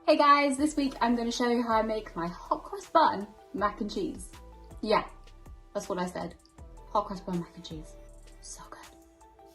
Hey guys, this week I'm going to show you how I make my hot cross bun mac and cheese. Yeah, that's what I said. Hot cross bun mac and cheese. So good.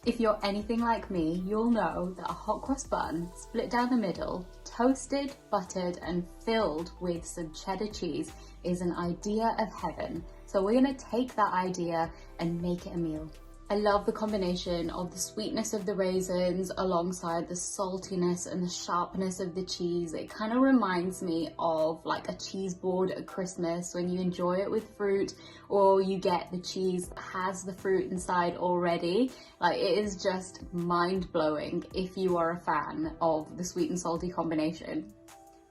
If you're anything like me, you'll know that a hot cross bun, split down the middle, toasted, buttered and filled with some cheddar cheese is an idea of heaven. So we're going to take that idea and make it a meal. I love the combination of the sweetness of the raisins alongside the saltiness and the sharpness of the cheese. It kind of reminds me of like a cheese board at Christmas when you enjoy it with fruit, or you get the cheese that has the fruit inside already. Like, it is just mind-blowing if you are a fan of the sweet and salty combination.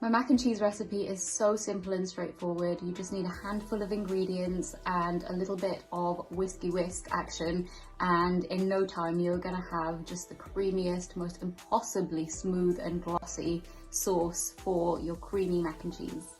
My mac and cheese recipe is so simple and straightforward. You just need a handful of ingredients and a little bit of whiskey whisk action, and in no time you're gonna have just the creamiest, most impossibly smooth and glossy sauce for your creamy mac and cheese.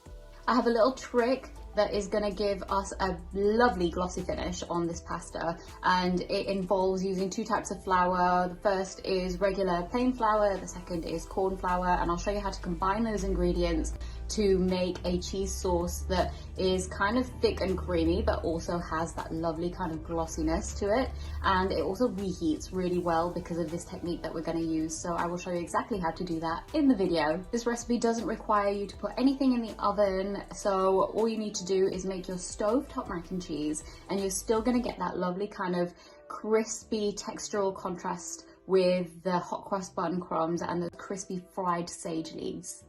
I have a little trick that is going to give us a lovely glossy finish on this pasta, and it involves using two types of flour. The first is regular plain flour, the second is corn flour, and I'll show you how to combine those ingredients to make a cheese sauce that is kind of thick and creamy but also has that lovely kind of glossiness to it, and it also reheats really well because of this technique that we're going to use. So I will show you exactly how to do that in the video. This recipe doesn't require you to put anything in the oven, so all you need to do is make your stovetop mac and cheese, and you're still going to get that lovely kind of crispy textural contrast with the hot cross bun crumbs and the crispy fried sage leaves.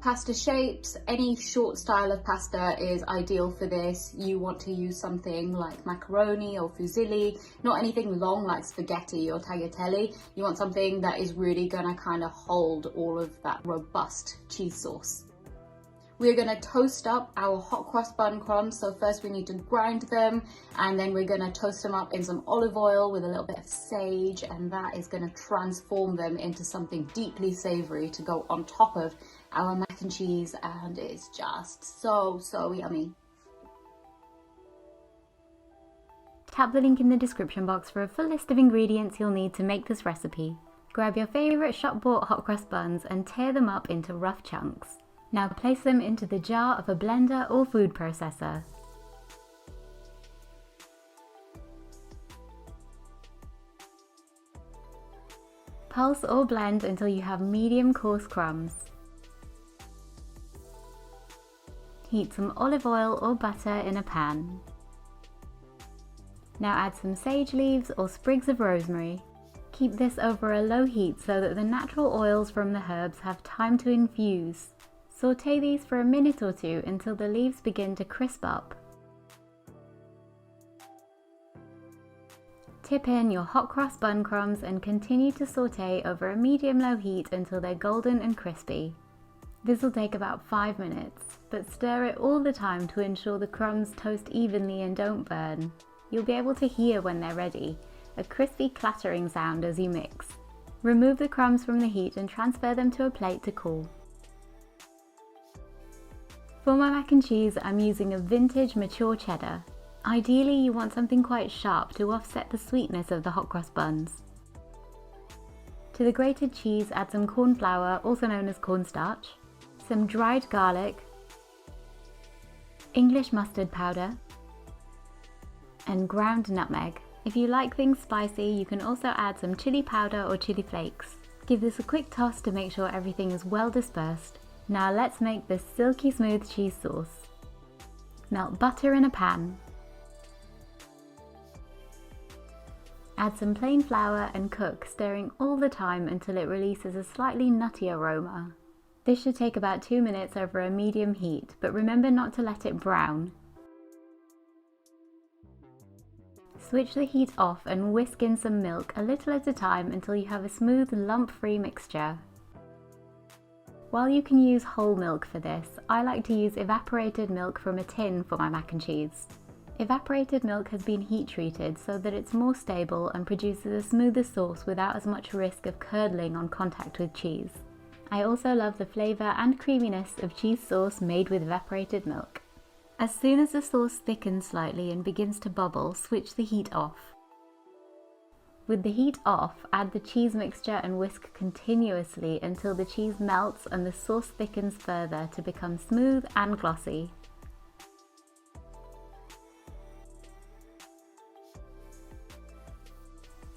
Pasta shapes, any short style of pasta is ideal for this. You want to use something like macaroni or fusilli, not anything long like spaghetti or tagliatelle. You want something that is really gonna kind of hold all of that robust cheese sauce. We're going to toast up our hot cross bun crumbs. So first we need to grind them, and then we're going to toast them up in some olive oil with a little bit of sage, and that is going to transform them into something deeply savoury to go on top of our mac and cheese, and it's just so yummy. Tap the link in the description box for a full list of ingredients you'll need to make this recipe. Grab your favourite shop-bought hot cross buns and tear them up into rough chunks. Now place them into the jar of a blender or food processor. Pulse or blend until you have medium coarse crumbs. Heat some olive oil or butter in a pan. Now add some sage leaves or sprigs of rosemary. Keep this over a low heat so that the natural oils from the herbs have time to infuse. Sauté these for a minute or two until the leaves begin to crisp up. Tip in your hot cross bun crumbs and continue to sauté over a medium-low heat until they're golden and crispy. This will take about 5 minutes, but stir it all the time to ensure the crumbs toast evenly and don't burn. You'll be able to hear when they're ready, a crispy clattering sound as you mix. Remove the crumbs from the heat and transfer them to a plate to cool. For my mac and cheese, I'm using a vintage mature cheddar. Ideally, you want something quite sharp to offset the sweetness of the hot cross buns. To the grated cheese, add some corn flour, also known as cornstarch, some dried garlic, English mustard powder, and ground nutmeg. If you like things spicy, you can also add some chili powder or chili flakes. Give this a quick toss to make sure everything is well dispersed. Now let's make this silky smooth cheese sauce. Melt butter in a pan. Add some plain flour and cook, stirring all the time until it releases a slightly nutty aroma. This should take about 2 minutes over a medium heat, but remember not to let it brown. Switch the heat off and whisk in some milk a little at a time until you have a smooth, lump-free mixture. While you can use whole milk for this, I like to use evaporated milk from a tin for my mac and cheese. Evaporated milk has been heat treated so that it's more stable and produces a smoother sauce without as much risk of curdling on contact with cheese. I also love the flavour and creaminess of cheese sauce made with evaporated milk. As soon as the sauce thickens slightly and begins to bubble, switch the heat off. With the heat off, add the cheese mixture and whisk continuously until the cheese melts and the sauce thickens further to become smooth and glossy.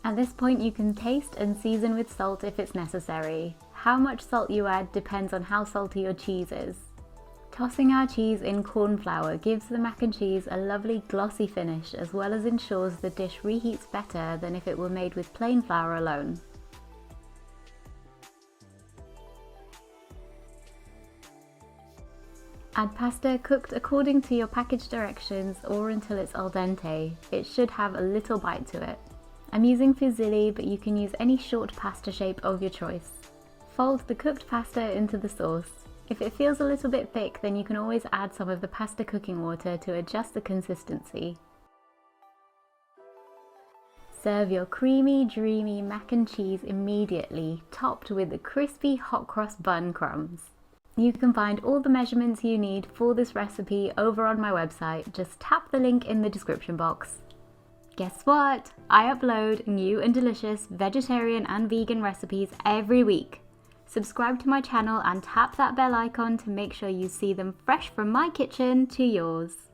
At this point you can taste and season with salt if it's necessary. How much salt you add depends on how salty your cheese is. Tossing our cheese in corn flour gives the mac and cheese a lovely glossy finish, as well as ensures the dish reheats better than if it were made with plain flour alone. Add pasta cooked according to your package directions or until it's al dente. It should have a little bite to it. I'm using fusilli, but you can use any short pasta shape of your choice. Fold the cooked pasta into the sauce. If it feels a little bit thick, then you can always add some of the pasta cooking water to adjust the consistency. Serve your creamy, dreamy mac and cheese immediately, topped with the crispy hot cross bun crumbs. You can find all the measurements you need for this recipe over on my website. Just tap the link in the description box. Guess what? I upload new and delicious vegetarian and vegan recipes every week. Subscribe to my channel and tap that bell icon to make sure you see them fresh from my kitchen to yours.